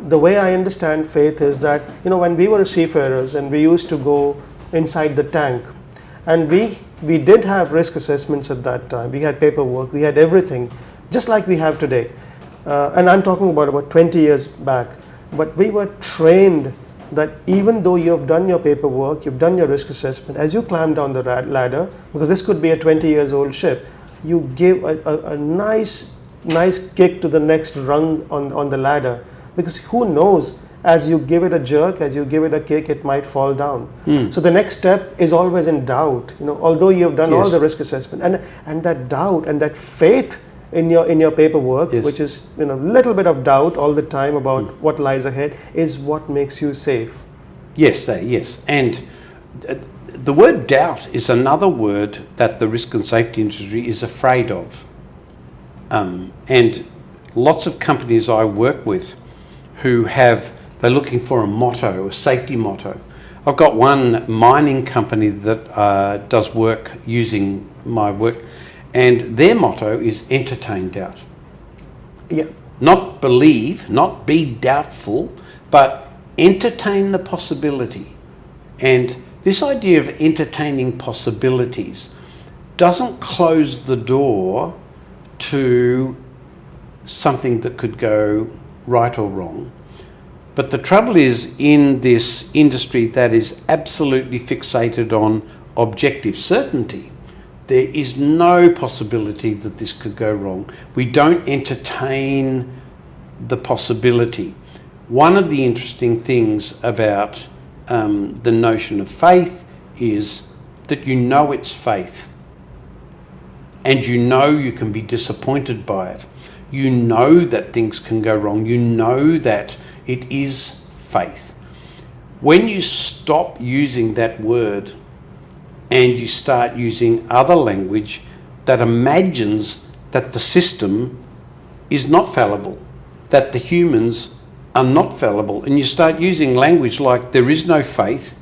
the way I understand faith is that, when we were seafarers and we used to go inside the tank, and we did have risk assessments at that time. We had paperwork, we had everything, just like we have today. And I'm talking about 20 years back. But we were trained that even though you have done your paperwork, you've done your risk assessment, as you climb down the ladder, because this could be a 20 years old ship, you give a nice kick to the next rung on the ladder, because who knows, as you give it a jerk, as you give it a kick, it might fall down. So the next step is always in doubt, although you have done all the risk assessment, and that doubt and that faith in your paperwork, which is a little bit of doubt all the time about what lies ahead, is what makes you safe. Yes, and the word doubt is another word that the risk and safety industry is afraid of. And lots of companies I work with they're looking for a motto, a safety motto. I've got one mining company that does work using my work, and their motto is entertain doubt. Yeah. Not believe, not be doubtful, but entertain the possibility. And this idea of entertaining possibilities doesn't close the door to something that could go right or wrong. But the trouble is, in this industry that is absolutely fixated on objective certainty, there is no possibility that this could go wrong. We don't entertain the possibility. One of the interesting things about the notion of faith is that it's faith. And you can be disappointed by it. You know that things can go wrong. You know that it is faith. When you stop using that word and you start using other language that imagines that the system is not fallible, that the humans are not fallible, and you start using language like there is no faith,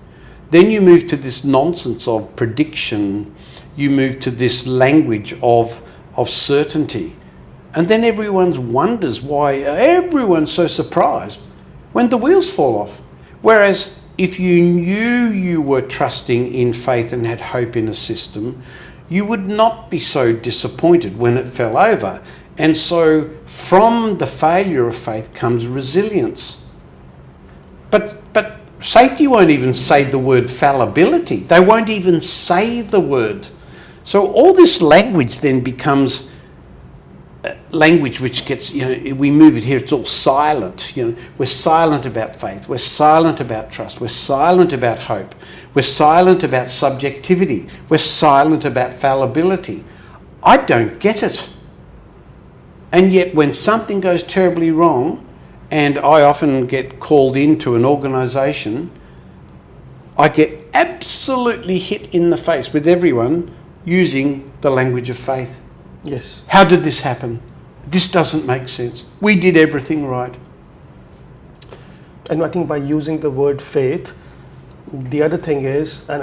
then you move to this nonsense of prediction, you move to this language of certainty. And then everyone wonders why everyone's so surprised when the wheels fall off. Whereas if you knew you were trusting in faith and had hope in a system, you would not be so disappointed when it fell over. And so from the failure of faith comes resilience. But safety won't even say the word fallibility. They won't even say the word. So all this language then becomes language which gets, we move it here, it's all silent. We're silent about faith, we're silent about trust, we're silent about hope, we're silent about subjectivity, we're silent about fallibility. I don't get it. And yet when something goes terribly wrong, and I often get called into an organisation, I get absolutely hit in the face with everyone using the language of faith. Yes. How did this happen? This doesn't make sense. We did everything right. And I think by using the word faith, the other thing is, and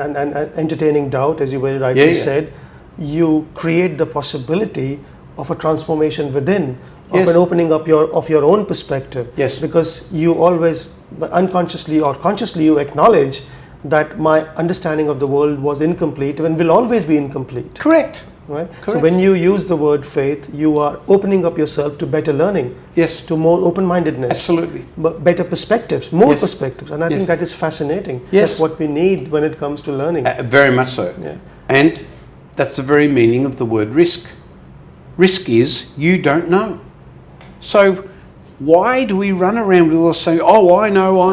entertaining doubt, as you very rightly said, you create the possibility of a transformation within, of an opening up of your own perspective. Yes. Because you always, unconsciously or consciously, you acknowledge that my understanding of the world was incomplete and will always be incomplete. Correct. Right? So when you use the word faith, you are opening up yourself to better learning, to more open-mindedness, absolutely, better perspectives, more perspectives, and I think that is fascinating. That's what we need when it comes to learning. Very much so. Yeah. And that's the very meaning of the word risk. Risk is you don't know. So why do we run around with us saying, "Oh, I know"?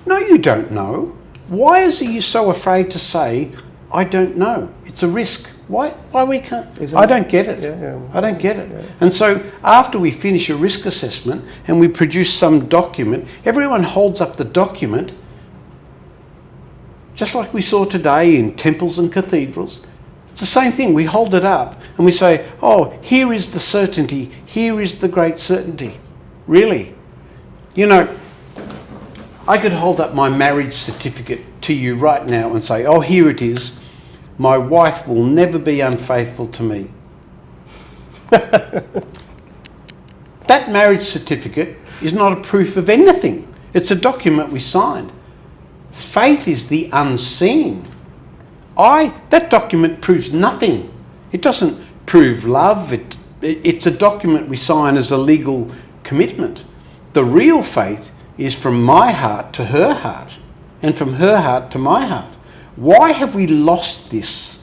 No, you don't know. Why is you so afraid to say, "I don't know"? It's a risk. Why we can't? I don't get it. I don't get it. Yeah. And so after we finish a risk assessment and we produce some document, everyone holds up the document, just like we saw today in temples and cathedrals. It's the same thing. We hold it up and we say, "Oh, here is the certainty. Here is the great certainty." Really? I could hold up my marriage certificate to you right now and say, "Oh, here it is. My wife will never be unfaithful to me." That marriage certificate is not a proof of anything. It's a document we signed. Faith is the unseen. That document proves nothing. It doesn't prove love. It's a document we sign as a legal commitment. The real faith is from my heart to her heart, and from her heart to my heart. Why have we lost this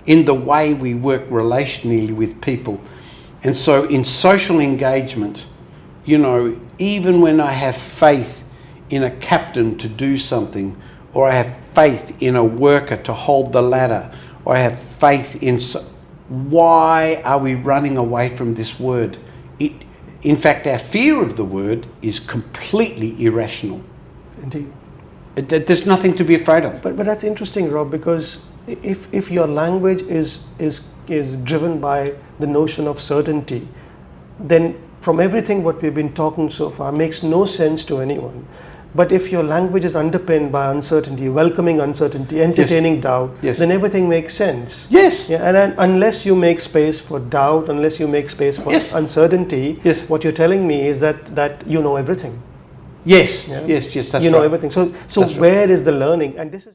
in the way we work relationally with people? And so in social engagement, you know, even when I have faith in a captain to do something, or I have faith in a worker to hold the ladder, or I have faith in... Why are we running away from this word? In fact, our fear of the word is completely irrational. Indeed. There's nothing to be afraid of. But that's interesting, Rob, because if your language is driven by the notion of certainty, then from everything what we've been talking so far makes no sense to anyone. But if your language is underpinned by uncertainty, welcoming uncertainty, entertaining doubt, then everything makes sense. Yes. Yeah, and unless you make space for doubt, unless you make space for uncertainty, what you're telling me is that you know everything. Yes, yes, that's you know right. everything. So where is the learning? And this is